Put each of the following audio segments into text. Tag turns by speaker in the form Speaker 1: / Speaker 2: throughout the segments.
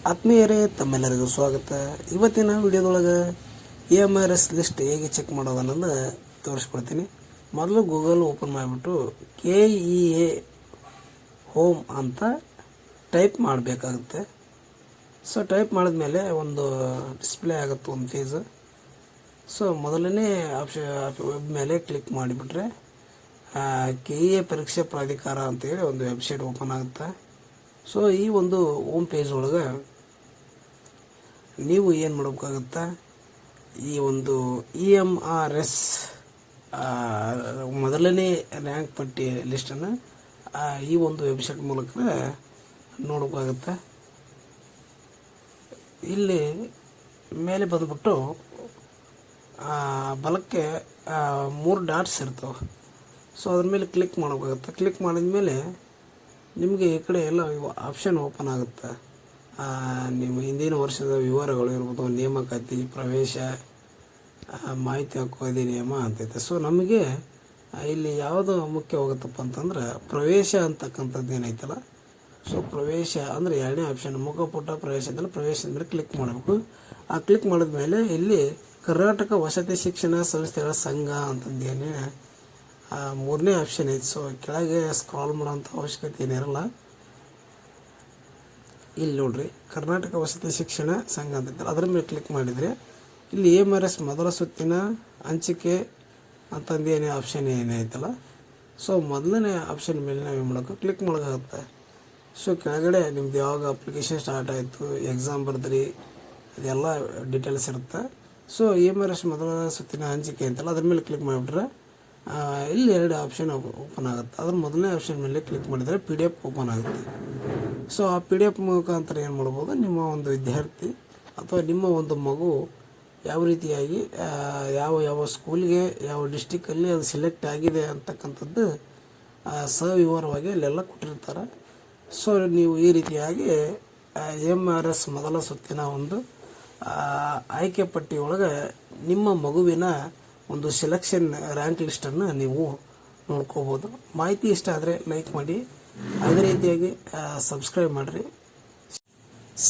Speaker 1: ಆತ್ಮೀಯರೇ, ತಮ್ಮೆಲ್ಲರಿಗೂ ಸ್ವಾಗತ. ಇವತ್ತಿನ ವಿಡಿಯೋದೊಳಗೆ EMRS ಲಿಸ್ಟ್ ಹೇಗೆ ಚೆಕ್ ಮಾಡೋದನ್ನೋದು ತೋರಿಸ್ಕೊಡ್ತೀನಿ. ಮೊದಲು ಗೂಗಲ್ ಓಪನ್ ಮಾಡಿಬಿಟ್ಟು KEA ಹೋಮ್ ಅಂತ ಟೈಪ್ ಮಾಡಬೇಕಾಗುತ್ತೆ. ಸೊ ಟೈಪ್ ಮಾಡಿದ್ಮೇಲೆ ಒಂದು ಡಿಸ್ಪ್ಲೇ ಆಗುತ್ತೆ, ಒಂದು ಪೇಜ್. ಸೊ ಮೊದಲನೇ ವೆಬ್ ಮೇಲೆ ಕ್ಲಿಕ್ ಮಾಡಿಬಿಟ್ರೆ KEA ಪರೀಕ್ಷೆ ಪ್ರಾಧಿಕಾರ ಅಂತೇಳಿ ಒಂದು ವೆಬ್ಸೈಟ್ ಓಪನ್ ಆಗುತ್ತೆ. ಸೊ ಈ ಒಂದು ಹೋಮ್ ಪೇಜ್ ಒಳಗೆ ನೀವು ಏನು ಮಾಡಬೇಕಾಗುತ್ತೆ, ಈ ಒಂದು EMRS ಮೊದಲನೇ ರ್ಯಾಂಕ್ ಪಟ್ಟಿ ಲಿಸ್ಟನ್ನು ಈ ಒಂದು ವೆಬ್ಸೈಟ್ ಮೂಲಕ ನೋಡಬೇಕಾಗುತ್ತೆ. ಇಲ್ಲಿ ಮೇಲೆ ಬಂದ್ಬಿಟ್ಟು ಬಲಕ್ಕೆ 3 ಡಾಟ್ಸ್ ಇರ್ತವೆ. ಸೊ ಅದ್ರ ಮೇಲೆ ಕ್ಲಿಕ್ ಮಾಡಬೇಕಾಗುತ್ತೆ. ಕ್ಲಿಕ್ ಮಾಡಿದ್ಮೇಲೆ ನಿಮಗೆ ಈ ಕಡೆ ಎಲ್ಲ ಆಪ್ಷನ್ ಓಪನ್ ಆಗುತ್ತೆ. ನಿಮ್ಮ ಹಿಂದಿನ ವರ್ಷದ ವಿವರಗಳು ಇರ್ಬೋದು, ನೇಮಕಾತಿ, ಪ್ರವೇಶ, ಮಾಹಿತಿ ಹಕ್ಕು ಅಧಿನಿಯಮ ಅಂತೈತೆ. ಸೊ ನಮಗೆ ಇಲ್ಲಿ ಯಾವುದು ಮುಖ್ಯವಾಗುತ್ತಪ್ಪ ಅಂತಂದ್ರೆ ಪ್ರವೇಶ ಅಂತಕ್ಕಂಥದ್ದು ಏನೈತಲ್ಲ. ಸೊ ಪ್ರವೇಶ ಅಂದರೆ ಎರಡನೇ ಆಪ್ಷನ್ ಮುಖಪುಟ ಪ್ರವೇಶ ಅಂತಲ್ಲ, ಪ್ರವೇಶದ ಮೇಲೆ ಕ್ಲಿಕ್ ಮಾಡಬೇಕು. ಆ ಕ್ಲಿಕ್ ಮಾಡಿದ್ಮೇಲೆ ಇಲ್ಲಿ ಕರ್ನಾಟಕ ವಸತಿ ಶಿಕ್ಷಣ ಸಂಸ್ಥೆಗಳ ಸಂಘ ಅಂತಂದೇನೆ ಮೂರನೇ ಆಪ್ಷನ್ ಐತೆ. ಸೊ ಕೆಳಗೆ ಸ್ಕ್ರಾಲ್ ಮಾಡೋಂಥ ಅವಶ್ಯಕತೆ ಏನಿರಲ್ಲ. ಇಲ್ಲಿ ನೋಡ್ರಿ, ಕರ್ನಾಟಕ ವಸತಿ ಶಿಕ್ಷಣ ಸಂಘ ಅಂತ ಅದರ ಮೇಲೆ ಕ್ಲಿಕ್ ಮಾಡಿದರೆ ಇಲ್ಲಿ EMRS ಮೊದಲ ಸುತ್ತಿನ ಹಂಚಿಕೆ ಅಂತಂದೇನೆ ಆಪ್ಷನ್ ಏನೈತಲ್ಲ. ಸೊ ಮೊದಲನೇ ಆಪ್ಷನ್ ಮೇಲೆ ನಾವು ಏನು ಮಾಡೋಕೆ ಕ್ಲಿಕ್ ಮಾಡೋಕ್ಕಾಗುತ್ತೆ. ಸೊ ಕೆಳಗಡೆ ನಿಮ್ದು ಯಾವಾಗ ಅಪ್ಲಿಕೇಶನ್ ಸ್ಟಾರ್ಟ್ ಆಯಿತು, ಎಕ್ಸಾಮ್ ಬರೆದ್ರಿ, ಅದೆಲ್ಲ ಡೀಟೇಲ್ಸ್ ಇರುತ್ತೆ. ಸೊ EMRS ಮೊದಲ ಸುತ್ತಿನ ಹಂಚಿಕೆ ಅಂತಲ್ಲ, ಅದ್ರ ಮೇಲೆ ಕ್ಲಿಕ್ ಮಾಡಿಬಿಟ್ರೆ ಇಲ್ಲಿ 2 ಆಪ್ಷನ್ ಓಪನ್ ಆಗುತ್ತೆ. ಅದ್ರ ಮೊದಲನೇ ಆಪ್ಷನ್ ಮೇಲೆ ಕ್ಲಿಕ್ ಮಾಡಿದರೆ PDF ಓಪನ್ ಆಗುತ್ತೆ. ಸೊ ಆ PDF ಮುಖಾಂತರ ಏನು ಮಾಡ್ಬೋದು, ನಿಮ್ಮ ಒಂದು ವಿದ್ಯಾರ್ಥಿ ಅಥವಾ ನಿಮ್ಮ ಒಂದು ಮಗು ಯಾವ ರೀತಿಯಾಗಿ ಯಾವ ಸ್ಕೂಲಿಗೆ ಯಾವ ಡಿಸ್ಟಿಕಲ್ಲಿ ಅದು ಸೆಲೆಕ್ಟ್ ಆಗಿದೆ ಅಂತಕ್ಕಂಥದ್ದು ಸವಿವರವಾಗಿ ಅಲ್ಲೆಲ್ಲ ಕೊಟ್ಟಿರ್ತಾರೆ. ಸೊ ನೀವು ಈ ರೀತಿಯಾಗಿ EMRS ಮೊದಲ ಸುತ್ತಿನ ಒಂದು ಆಯ್ಕೆ ಪಟ್ಟಿ ಒಳಗೆ ನಿಮ್ಮ ಮಗುವಿನ ಒಂದು ಸೆಲೆಕ್ಷನ್ ರ್ಯಾಂಕ್ ಲಿಸ್ಟನ್ನು ನೀವು ನೋಡ್ಕೋಬೋದು. ಮಾಹಿತಿ ಇಷ್ಟ ಆದರೆ ಲೈಕ್ ಮಾಡಿ, ಅದೇ ರೀತಿಯಾಗಿ ಸಬ್ಸ್ಕ್ರೈಬ್ ಮಾಡಿರಿ,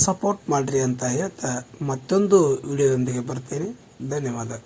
Speaker 1: ಸಪೋರ್ಟ್ ಮಾಡಿರಿ ಅಂತ ಹೇಳ್ತಾ ಮತ್ತೊಂದು ವಿಡಿಯೋದೊಂದಿಗೆ ಬರ್ತೀನಿ. ಧನ್ಯವಾದ.